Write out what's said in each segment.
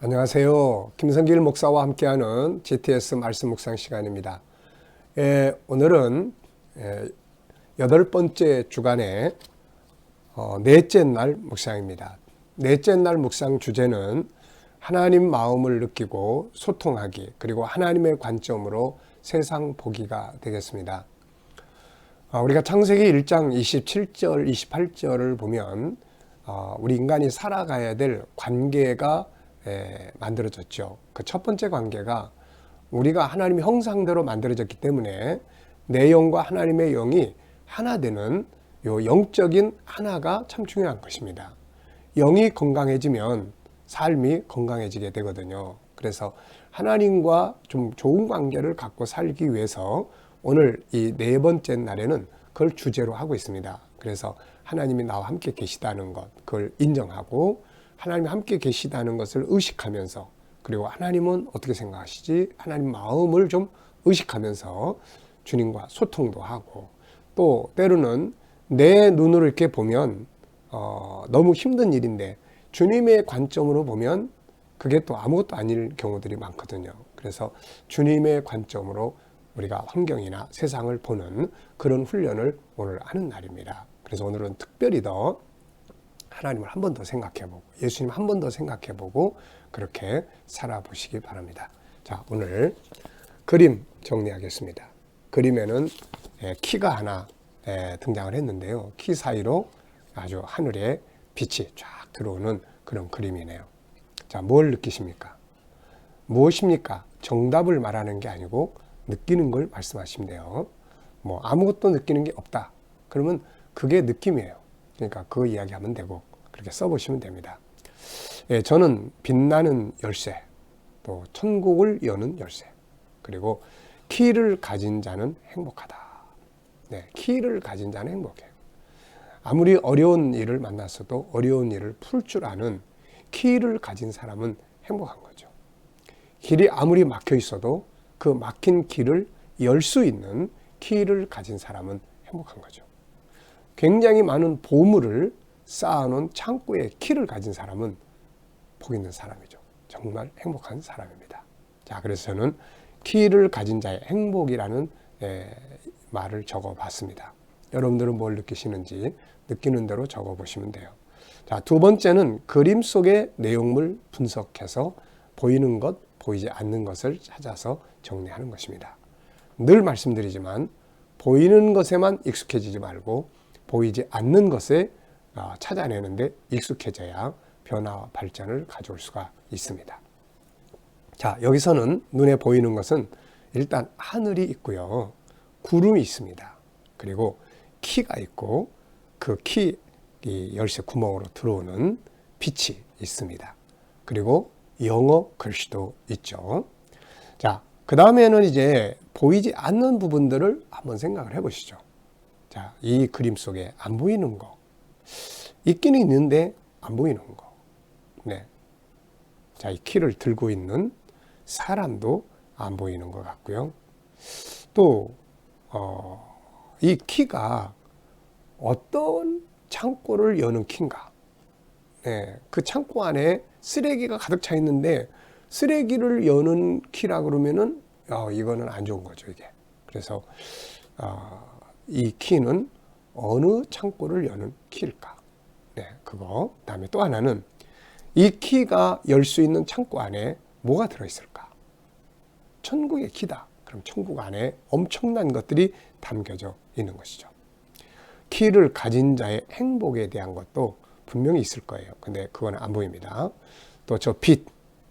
안녕하세요. 김성길 목사와 함께하는 GTS 말씀 묵상 시간입니다. 오늘은 8번째 주간의 넷째 날 묵상입니다. 넷째 날 묵상 주제는 하나님 마음을 느끼고 소통하기, 그리고 하나님의 관점으로 세상 보기가 되겠습니다. 우리가 창세기 1장 27절, 28절을 보면 우리 인간이 살아가야 될 관계가 만들어졌죠. 그 첫 번째 관계가 우리가 하나님의 형상대로 만들어졌기 때문에 내 영과 하나님의 영이 하나 되는 요 영적인 하나가 참 중요한 것입니다. 영이 건강해지면 삶이 건강해지게 되거든요. 그래서 하나님과 좀 좋은 관계를 갖고 살기 위해서 오늘 이 네 번째 날에는 그걸 주제로 하고 있습니다. 그래서 하나님이 나와 함께 계시다는 것, 그걸 인정하고 하나님이 함께 계시다는 것을 의식하면서, 그리고 하나님은 어떻게 생각하시지? 하나님 마음을 좀 의식하면서 주님과 소통도 하고, 또 때로는 내 눈으로 이렇게 보면 너무 힘든 일인데 주님의 관점으로 보면 그게 또 아무것도 아닐 경우들이 많거든요. 그래서 주님의 관점으로 우리가 환경이나 세상을 보는 그런 훈련을 오늘 하는 날입니다. 그래서 오늘은 특별히 더 하나님을 한 번 더 생각해보고, 예수님 한 번 더 생각해보고, 그렇게 살아보시기 바랍니다. 자, 오늘 그림 정리하겠습니다. 그림에는 키가 하나 등장을 했는데요. 키 사이로 아주 하늘에 빛이 쫙 들어오는 그런 그림이네요. 자, 뭘 느끼십니까? 무엇입니까? 정답을 말하는 게 아니고 느끼는 걸 말씀하시면 돼요. 뭐 아무것도 느끼는 게 없다. 그러면 그게 느낌이에요. 그러니까 그 이야기하면 되고 그렇게 써보시면 됩니다. 저는 빛나는 열쇠, 또 천국을 여는 열쇠, 그리고 키를 가진 자는 행복하다. 키를 가진 자는 행복해요. 아무리 어려운 일을 만났어도 어려운 일을 풀 줄 아는 키를 가진 사람은 행복한 거죠. 길이 아무리 막혀 있어도 그 막힌 길을 열 수 있는 키를 가진 사람은 행복한 거죠. 굉장히 많은 보물을 쌓아놓은 창고에 키를 가진 사람은 복 있는 사람이죠. 정말 행복한 사람입니다. 자, 그래서 저는 키를 가진 자의 행복이라는 말을 적어봤습니다. 여러분들은 뭘 느끼시는지 느끼는 대로 적어보시면 돼요. 자, 두 번째는 그림 속의 내용물 분석해서 보이는 것, 보이지 않는 것을 찾아서 정리하는 것입니다. 늘 말씀드리지만 보이는 것에만 익숙해지지 말고 보이지 않는 것에 찾아내는데 익숙해져야 변화와 발전을 가져올 수가 있습니다. 자, 여기서는 눈에 보이는 것은 일단 하늘이 있고요. 구름이 있습니다. 그리고 키가 있고 그 키 열쇠 구멍으로 들어오는 빛이 있습니다. 그리고 영어 글씨도 있죠. 자, 그 다음에는 이제 보이지 않는 부분들을 한번 생각을 해보시죠. 자, 이 그림 속에 안 보이는 거. 있기는 있는데 안 보이는 거. 네. 자, 이 키를 들고 있는 사람도 안 보이는 것 같고요. 또, 이 키가 어떤 창고를 여는 키인가. 네. 그 창고 안에 쓰레기가 가득 차 있는데 쓰레기를 여는 키라 그러면은 이거는 안 좋은 거죠, 이게. 그래서 이 키는 어느 창고를 여는 키일까? 네, 그거. 그다음에 또 하나는 이 키가 열 수 있는 창고 안에 뭐가 들어있을까? 천국의 키다. 그럼 천국 안에 엄청난 것들이 담겨져 있는 것이죠. 키를 가진 자의 행복에 대한 것도 분명히 있을 거예요. 근데 그건 안 보입니다. 또 저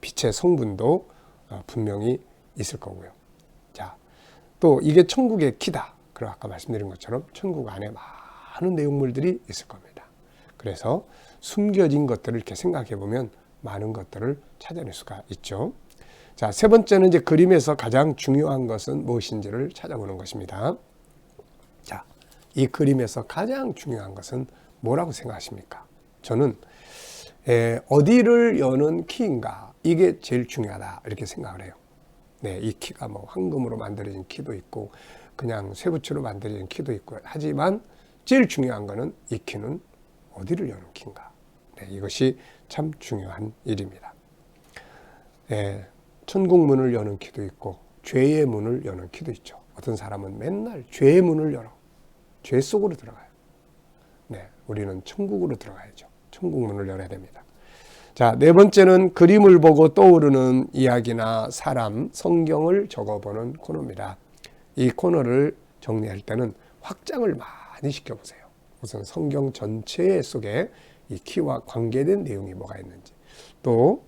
빛의 성분도 분명히 있을 거고요. 자, 또 이게 천국의 키다. 그럼 아까 말씀드린 것처럼 천국 안에 많은 내용물들이 있을 겁니다. 그래서 숨겨진 것들을 이렇게 생각해 보면 많은 것들을 찾아낼 수가 있죠. 자, 세 번째는 이제 그림에서 가장 중요한 것은 무엇인지를 찾아보는 것입니다. 자, 이 그림에서 가장 중요한 것은 뭐라고 생각하십니까? 저는 어디를 여는 키인가, 이게 제일 중요하다 이렇게 생각을 해요. 네, 이 키가 뭐 황금으로 만들어진 키도 있고 그냥 쇠붙이로 만들어진 키도 있고, 하지만 제일 중요한 거는 이 키는 어디를 여는 키인가. 네, 이것이 참 중요한 일입니다. 천국 문을 여는 키도 있고 죄의 문을 여는 키도 있죠. 어떤 사람은 맨날 죄의 문을 열어 죄 속으로 들어가요. 우리는 천국으로 들어가야죠. 천국 문을 열어야 됩니다. 자, 네 번째는 그림을 보고 떠오르는 이야기나 사람, 성경을 적어보는 코너입니다. 이 코너를 정리할 때는 확장을 많이 시켜보세요. 우선 성경 전체 속에 이 키와 관계된 내용이 뭐가 있는지, 또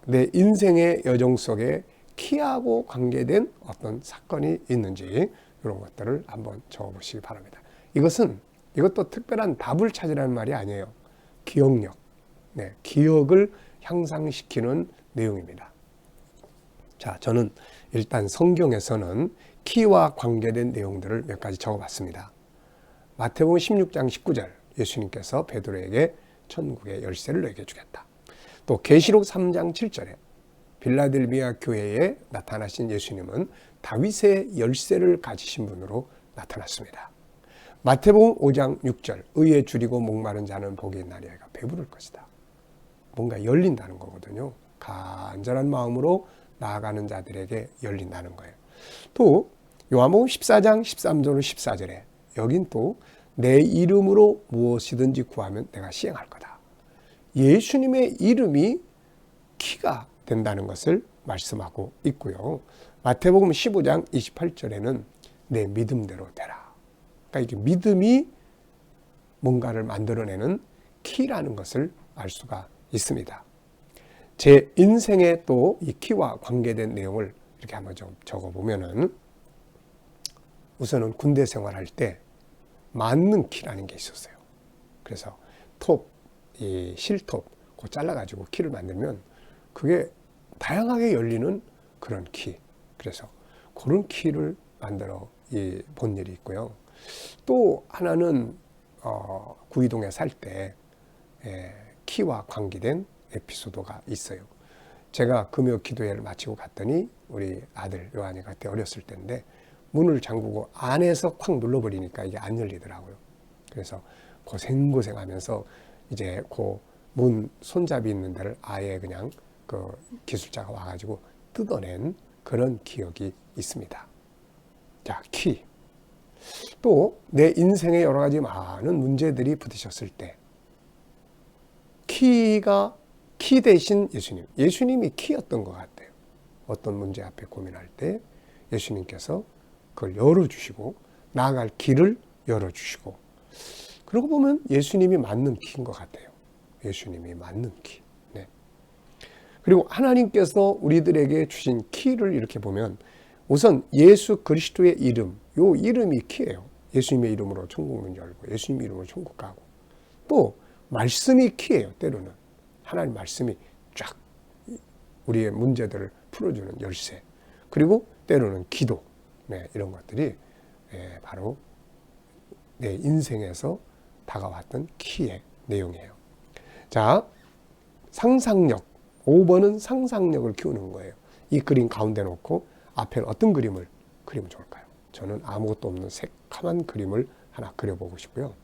내 인생의 여정 속에 키하고 관계된 어떤 사건이 있는지 이런 것들을 한번 적어보시기 바랍니다. 이것도 특별한 답을 찾으라는 말이 아니에요. 기억력, 기억을 향상시키는 내용입니다. 자, 저는 일단 성경에서는 키와 관계된 내용들을 몇 가지 적어봤습니다. 마태복음 16장 19절 예수님께서 베드로에게 천국의 열쇠를 너에게 주겠다. 또 계시록 3장 7절에 빌라델비아 교회에 나타나신 예수님은 다윗의 열쇠를 가지신 분으로 나타났습니다. 마태복음 5장 6절 의에 줄이고 목마른 자는 복이 있나리가 배부를 것이다. 뭔가 열린다는 거거든요. 간절한 마음으로 나아가는 자들에게 열린다는 거예요. 또 요한복음 14장 13절 14절에 여긴 또 내 이름으로 무엇이든지 구하면 내가 시행할 거다. 예수님의 이름이 키가 된다는 것을 말씀하고 있고요. 마태복음 15장 28절에는 내 믿음대로 되라. 그러니까 이게 믿음이 뭔가를 만들어내는 키라는 것을 알 수가 있습니다. 제 인생에 또 이 키와 관계된 내용을 이렇게 한번 좀 적어보면은 우선은 군대 생활할 때 맞는 키라는 게 있었어요. 그래서 이 실톱, 그거 잘라가지고 키를 만들면 그게 다양하게 열리는 그런 키. 그래서 그런 키를 만들어 본 일이 있고요. 또 하나는 구이동에 살 때 키와 관계된 에피소드가 있어요. 제가 금요 기도회를 마치고 갔더니 우리 아들 요한이 그때 어렸을 때인데 문을 잠그고 안에서 콱 눌러버리니까 이게 안 열리더라고요. 그래서 고생하면서 이제 그 문 손잡이 있는 데를 아예 그냥 그 기술자가 와가지고 뜯어낸 그런 기억이 있습니다. 자, 키. 또 내 인생에 여러 가지 많은 문제들이 부딪혔을 때 키 대신 예수님이 키였던 것 같아요. 어떤 문제 앞에 고민할 때 예수님께서 그걸 열어주시고 나아갈 길을 열어주시고, 그러고 보면 예수님이 맞는 키인 것 같아요. 예수님이 맞는 키. 그리고 하나님께서 우리들에게 주신 키를 이렇게 보면 우선 예수 그리스도의 이름, 요 이름이 키예요. 예수님의 이름으로 천국문 열고 예수님 이름으로 천국 가고, 또 말씀이 키예요. 때로는 하나님 말씀이 쫙 우리의 문제들을 풀어주는 열쇠, 그리고 때로는 기도, 이런 것들이 바로 내 인생에서 다가왔던 키의 내용이에요. 자, 상상력. 5번은 상상력을 키우는 거예요. 이 그림 가운데 놓고 앞에 어떤 그림을 그리면 좋을까요? 저는 아무것도 없는 새카만 그림을 하나 그려보고 싶고요.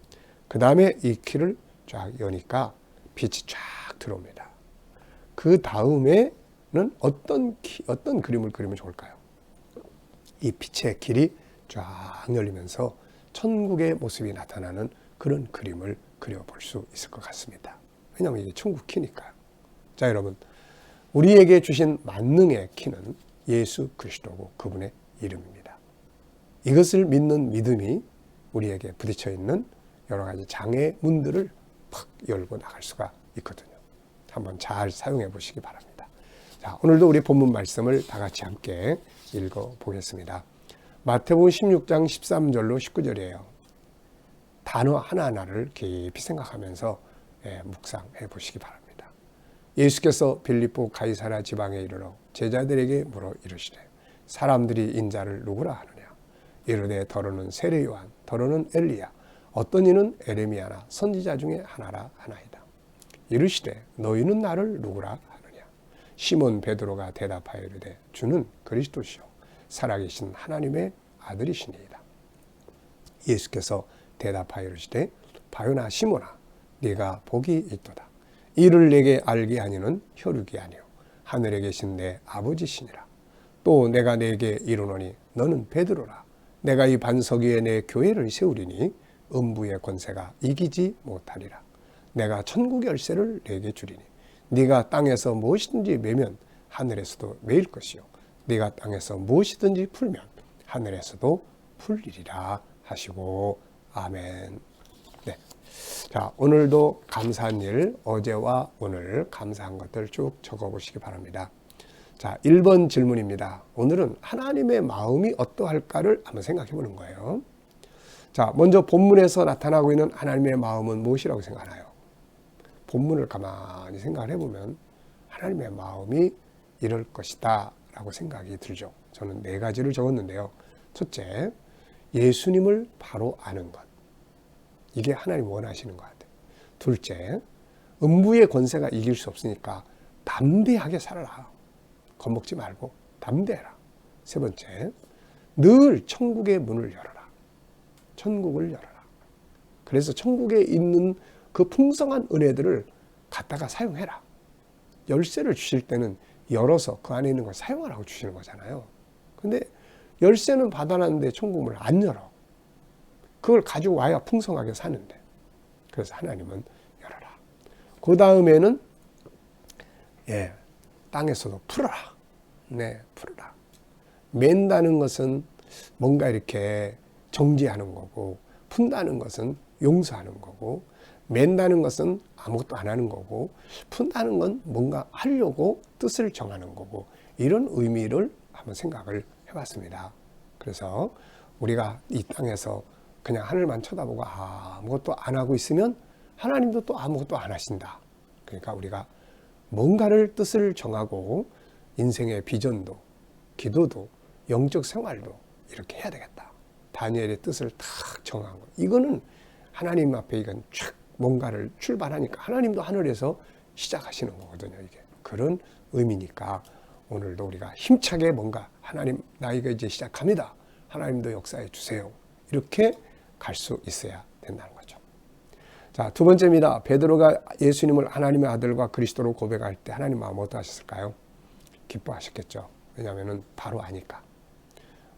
그 다음에 이 키를 쫙 여니까 빛이 쫙 들어옵니다. 그 다음에는 어떤 그림을 그리면 좋을까요? 이 빛의 길이 쫙 열리면서 천국의 모습이 나타나는 그런 그림을 그려볼 수 있을 것 같습니다. 왜냐하면 이게 천국 키니까요. 자, 여러분, 우리에게 주신 만능의 키는 예수 그리스도고 그분의 이름입니다. 이것을 믿는 믿음이 우리에게 부딪혀 있는 여러 가지 장애 문들을 팍 열고 나갈 수가 있거든요. 한번 잘 사용해 보시기 바랍니다. 자, 오늘도 우리 본문 말씀을 다 같이 함께 읽어 보겠습니다. 마태복음 16장 13절로 19절이에요. 단어 하나하나를 깊이 생각하면서 묵상해 보시기 바랍니다. 예수께서 빌립보 가이사랴 지방에 이르러 제자들에게 물어 이르시되 사람들이 인자를 누구라 하느냐? 이르되 더러는 세례 요한, 더러는 엘리야, 어떤 이는 에레미야나 선지자 중에 하나라 하나이다. 이르시되 너희는 나를 누구라 하느냐? 시몬 베드로가 대답하여 이르되 주는 그리스도시요 살아계신 하나님의 아들이시니이다. 예수께서 대답하여 이르시되 바요나 시몬아 네가 복이 있도다. 이를 내게 알게 하니는 혈육이 아니요 하늘에 계신 내 아버지시니라. 또 내가 네게 이르노니 너는 베드로라. 내가 이 반석 위에 내 교회를 세우리니 음부의 권세가 이기지 못하리라. 내가 천국 열쇠를 네게 주리니 네가 땅에서 무엇이든지 매면 하늘에서도 매일 것이요 네가 땅에서 무엇이든지 풀면 하늘에서도 풀리리라 하시고 아멘. 네. 자, 오늘도 감사한 일, 어제와 오늘 감사한 것들 쭉 적어보시기 바랍니다. 자, 1번 질문입니다. 오늘은 하나님의 마음이 어떠할까를 한번 생각해 보는 거예요. 자, 먼저 본문에서 나타나고 있는 하나님의 마음은 무엇이라고 생각하나요? 본문을 가만히 생각을 해보면 하나님의 마음이 이럴 것이다 라고 생각이 들죠. 저는 4가지를 적었는데요. 첫째, 예수님을 바로 아는 것. 이게 하나님 원하시는 것 같아요. 둘째, 음부의 권세가 이길 수 없으니까 담대하게 살아라. 겁먹지 말고 담대해라. 세 번째, 늘 천국의 문을 열어라. 천국을 열어라. 그래서 천국에 있는 그 풍성한 은혜들을 갖다가 사용해라. 열쇠를 주실 때는 열어서 그 안에 있는 걸 사용하라고 주시는 거잖아요. 근데 열쇠는 받아놨는데 천국문을 안 열어. 그걸 가지고 와야 풍성하게 사는데. 그래서 하나님은 열어라. 그 다음에는 땅에서도 풀어라. 네, 풀어라. 맨다는 것은 뭔가 이렇게 정지하는 거고, 푼다는 것은 용서하는 거고, 맨다는 것은 아무것도 안 하는 거고, 푼다는 건 뭔가 하려고 뜻을 정하는 거고, 이런 의미를 한번 생각을 해봤습니다. 그래서 우리가 이 땅에서 그냥 하늘만 쳐다보고 아무것도 안 하고 있으면 하나님도 또 아무것도 안 하신다. 그러니까 우리가 뭔가를 뜻을 정하고 인생의 비전도, 기도도, 영적 생활도 이렇게 해야 되겠다. 다니엘의 뜻을 탁 정하고, 이거는 하나님 앞에 이건 촥 뭔가를 출발하니까 하나님도 하늘에서 시작하시는 거거든요. 이게 그런 의미니까 오늘도 우리가 힘차게 뭔가 하나님 나이가 이제 시작합니다. 하나님도 역사해 주세요. 이렇게 갈 수 있어야 된다는 거죠. 자, 두 번째입니다. 베드로가 예수님을 하나님의 아들과 그리스도로 고백할 때 하나님 마음 어떠하셨을까요? 기뻐하셨겠죠. 왜냐하면 바로 아니까.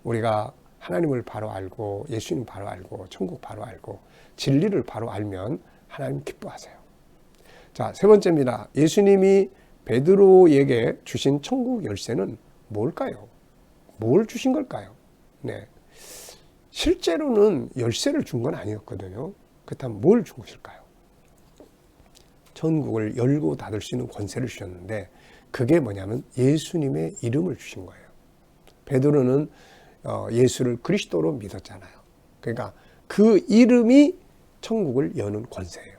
우리가 하나님을 바로 알고 예수님 바로 알고 천국 바로 알고 진리를 바로 알면 하나님 기뻐하세요. 자, 세 번째입니다. 예수님이 베드로에게 주신 천국 열쇠는 뭘까요? 뭘 주신 걸까요? 네. 실제로는 열쇠를 준 건 아니었거든요. 그렇다면 뭘 준 것일까요? 천국을 열고 닫을 수 있는 권세를 주셨는데 그게 뭐냐면 예수님의 이름을 주신 거예요. 베드로는 예수를 그리스도로 믿었잖아요. 그러니까 그 이름이 천국을 여는 권세예요.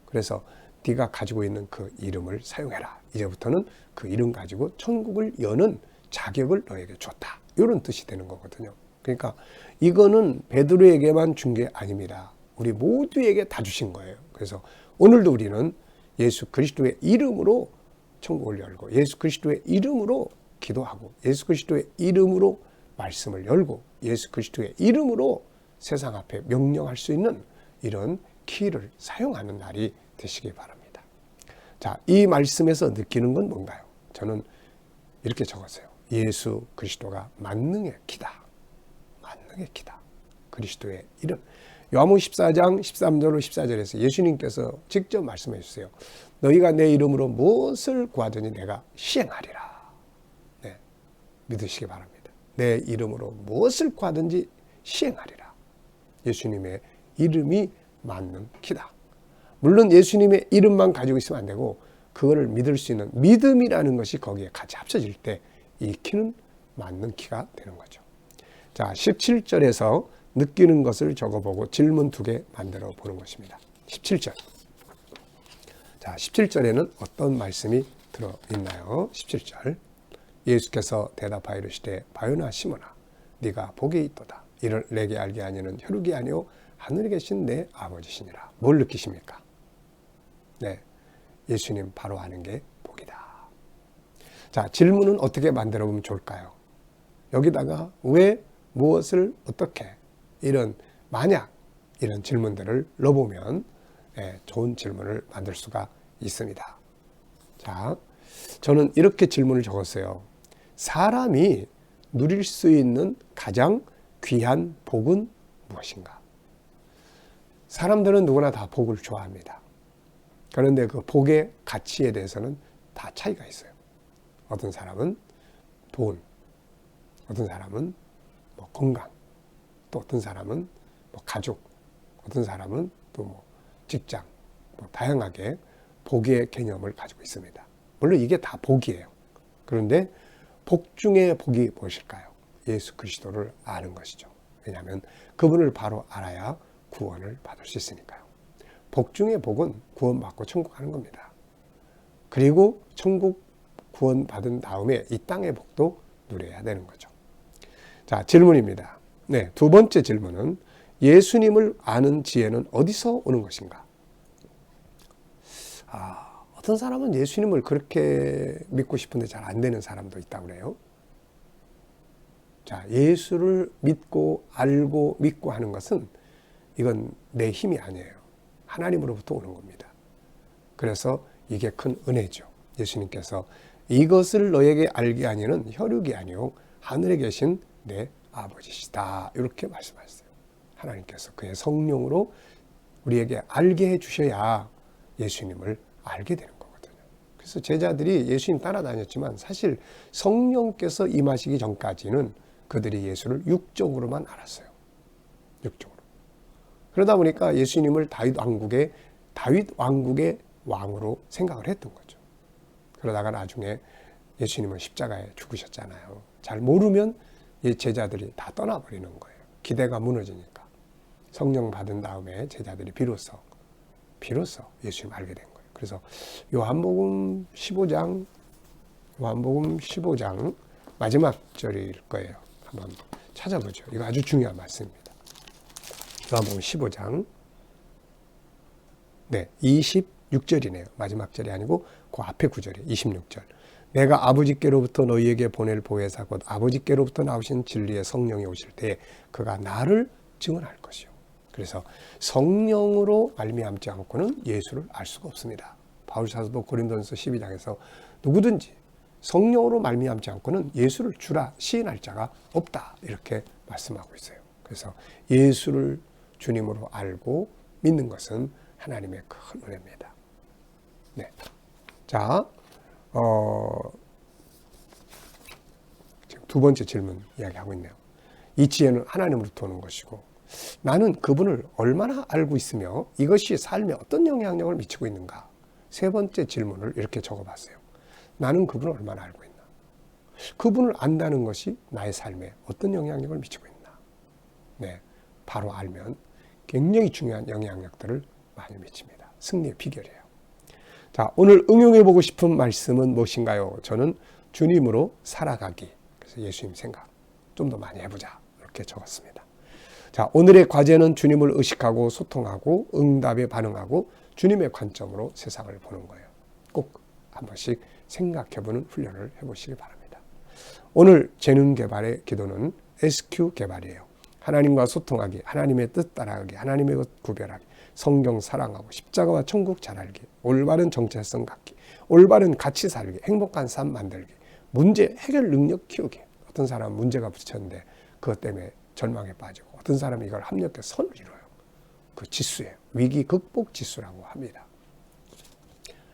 그래서 네가 가지고 있는 그 이름을 사용해라. 이제부터는 그 이름 가지고 천국을 여는 자격을 너에게 줬다. 이런 뜻이 되는 거거든요. 그러니까 이거는 베드로에게만 준 게 아닙니다. 우리 모두에게 다 주신 거예요. 그래서 오늘도 우리는 예수 그리스도의 이름으로 천국을 열고 예수 그리스도의 이름으로 기도하고 예수 그리스도의 이름으로 말씀을 열고 예수 그리스도의 이름으로 세상 앞에 명령할 수 있는 이런 키를 사용하는 날이 되시기 바랍니다. 자, 이 말씀에서 느끼는 건 뭔가요? 저는 이렇게 적었어요. 예수 그리스도가 만능의 키다. 만능의 키다. 그리스도의 이름. 요한복음 14장 13절로 14절에서 예수님께서 직접 말씀해 주세요. 너희가 내 이름으로 무엇을 구하더니 내가 시행하리라. 네, 믿으시기 바랍니다. 내 이름으로 무엇을 구하든지 시행하리라. 예수님의 이름이 만능 키다. 물론 예수님의 이름만 가지고 있으면 안 되고 그거를 믿을 수 있는 믿음이라는 것이 거기에 같이 합쳐질 때 이 키는 만능 키가 되는 거죠. 자, 17절에서 느끼는 것을 적어보고 질문 2개 만들어 보는 것입니다. 17절. 자, 17절에는 어떤 말씀이 들어있나요? 17절. 예수께서 대답하여 이르시되 바요나 시몬아 네가 복이 있도다. 이를 내게 알게 하니는 혈육이 아니오 하늘에 계신 내 아버지시니라. 뭘 느끼십니까? 네, 예수님 바로 아는 게 복이다. 자, 질문은 어떻게 만들어 보면 좋을까요? 여기다가 왜, 무엇을, 어떻게 이런 만약 이런 질문들을 넣어보면 좋은 질문을 만들 수가 있습니다. 자, 저는 이렇게 질문을 적었어요. 사람이 누릴 수 있는 가장 귀한 복은 무엇인가? 사람들은 누구나 다 복을 좋아합니다. 그런데 그 복의 가치에 대해서는 다 차이가 있어요. 어떤 사람은 돈, 어떤 사람은 뭐 건강, 또 어떤 사람은 뭐 가족, 어떤 사람은 또 뭐 직장, 뭐 다양하게 복의 개념을 가지고 있습니다. 물론 이게 다 복이에요. 그런데 복 중에 복이 무엇일까요? 예수 그리스도를 아는 것이죠. 왜냐하면 그분을 바로 알아야 구원을 받을 수 있으니까요. 복 중에 복은 구원받고 천국 가는 겁니다. 그리고 천국 구원 받은 다음에 이 땅의 복도 누려야 되는 거죠. 자, 질문입니다. 네, 두 번째 질문은 예수님을 아는 지혜는 어디서 오는 것인가? 어떤 사람은 예수님을 그렇게 믿고 싶은데 잘 안 되는 사람도 있다고 그래요. 자, 예수를 믿고 알고 믿고 하는 것은 이건 내 힘이 아니에요. 하나님으로부터 오는 겁니다. 그래서 이게 큰 은혜죠. 예수님께서 이것을 너에게 알게 하니는 혈육이 아니요 하늘에 계신 내 아버지시다. 이렇게 말씀하셨어요. 하나님께서 그의 성령으로 우리에게 알게 해 주셔야 예수님을 알게 되는 거거든요. 그래서 제자들이 예수님 따라다녔지만 사실 성령께서 임하시기 전까지는 그들이 예수를 육적으로만 알았어요. 육적으로. 그러다 보니까 예수님을 다윗 왕국의 왕으로 생각을 했던 거죠. 그러다가 나중에 예수님은 십자가에 죽으셨잖아요. 잘 모르면 제자들이 다 떠나버리는 거예요. 기대가 무너지니까. 성령 받은 다음에 제자들이 비로소 예수님을 알게 된 거예요. 그래서 요한복음 15장 마지막 절일 거예요. 한번 찾아보죠. 이거 아주 중요한 말씀입니다. 요한복음 15장 26절이네요. 마지막 절이 아니고 그 앞에 구절이 26절. 내가 아버지께로부터 너희에게 보낼 보혜사 곧 아버지께로부터 나오신 진리의 성령이 오실 때에 그가 나를 증언할 것이요. 그래서 성령으로 말미암지 않고는 예수를 알 수가 없습니다. 바울 사도도 고린도전서 12장에서 누구든지 성령으로 말미암지 않고는 예수를 주라 시인할 자가 없다 이렇게 말씀하고 있어요. 그래서 예수를 주님으로 알고 믿는 것은 하나님의 큰 은혜입니다. 네. 자, 지금 두 번째 질문 이야기하고 있네요. 이 지혜는 하나님으로부터 오는 것이고 나는 그분을 얼마나 알고 있으며 이것이 삶에 어떤 영향력을 미치고 있는가? 세 번째 질문을 이렇게 적어봤어요. 나는 그분을 얼마나 알고 있나? 그분을 안다는 것이 나의 삶에 어떤 영향력을 미치고 있나? 네, 바로 알면 굉장히 중요한 영향력들을 많이 미칩니다. 승리의 비결이에요. 자, 오늘 응용해보고 싶은 말씀은 무엇인가요? 저는 주님으로 살아가기. 그래서 예수님 생각 좀 더 많이 해보자. 이렇게 적었습니다. 자, 오늘의 과제는 주님을 의식하고 소통하고 응답에 반응하고 주님의 관점으로 세상을 보는 거예요. 꼭 한 번씩 생각해보는 훈련을 해보시기 바랍니다. 오늘 재능 개발의 기도는 SQ 개발이에요. 하나님과 소통하기, 하나님의 뜻 따라가기, 하나님의 것 구별하기, 성경 사랑하고 십자가와 천국 잘 알기, 올바른 정체성 갖기, 올바른 가치 살기, 행복한 삶 만들기, 문제 해결 능력 키우기. 어떤 사람은 문제가 부딪혔는데 그것 때문에 절망에 빠지고 어떤 사람은 이걸 합력해서 선을 이뤄요. 그 지수예요. 위기 극복 지수라고 합니다.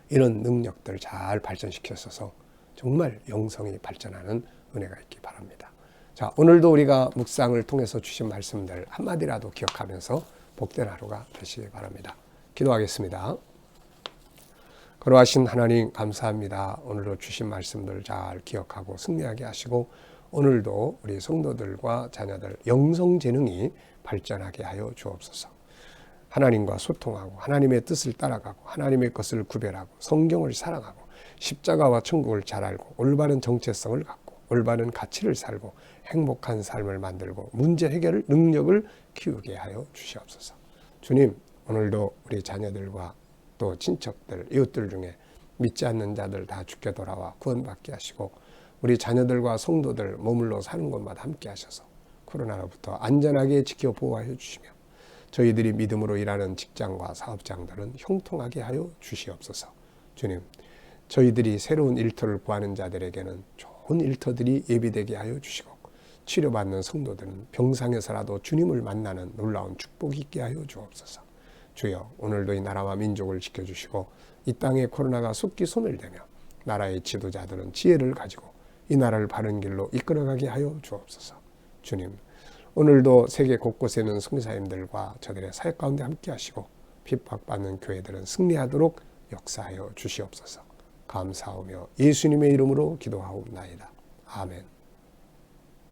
이런 능력들을 잘 발전시켰어서 정말 영성이 발전하는 은혜가 있기 바랍니다. 자, 오늘도 우리가 묵상을 통해서 주신 말씀들 한마디라도 기억하면서 복된 하루가 되시기 바랍니다. 기도하겠습니다. 거룩하신 하나님 감사합니다. 오늘도 주신 말씀들 잘 기억하고 승리하게 하시고 오늘도 우리 성도들과 자녀들 영성 재능이 발전하게 하여 주옵소서. 하나님과 소통하고 하나님의 뜻을 따라가고 하나님의 것을 구별하고 성경을 사랑하고 십자가와 천국을 잘 알고 올바른 정체성을 갖고 올바른 가치를 살고 행복한 삶을 만들고 문제 해결 능력을 키우게 하여 주시옵소서. 주님, 오늘도 우리 자녀들과 또 친척들, 이웃들 중에 믿지 않는 자들 다 주께 돌아와 구원받게 하시고 우리 자녀들과 성도들 머물러 사는 곳마다 함께 하셔서 코로나로부터 안전하게 지켜 보호하여 주시며 저희들이 믿음으로 일하는 직장과 사업장들은 형통하게 하여 주시옵소서. 주님, 저희들이 새로운 일터를 구하는 자들에게는 좋은 일터들이 예비되게 하여 주시고, 치료받는 성도들은 병상에서라도 주님을 만나는 놀라운 축복이 있게 하여 주옵소서. 주여, 오늘도 이 나라와 민족을 지켜주시고 이 땅에 코로나가 속기 손을 대며 나라의 지도자들은 지혜를 가지고 이 나라를 바른 길로 이끌어가게 하여 주옵소서. 주님, 오늘도 세계 곳곳에 있는 선교사님들과 저들의 사역 가운데 함께 하시고 핍박받는 교회들은 승리하도록 역사하여 주시옵소서. 감사하며 예수님의 이름으로 기도하옵나이다. 아멘.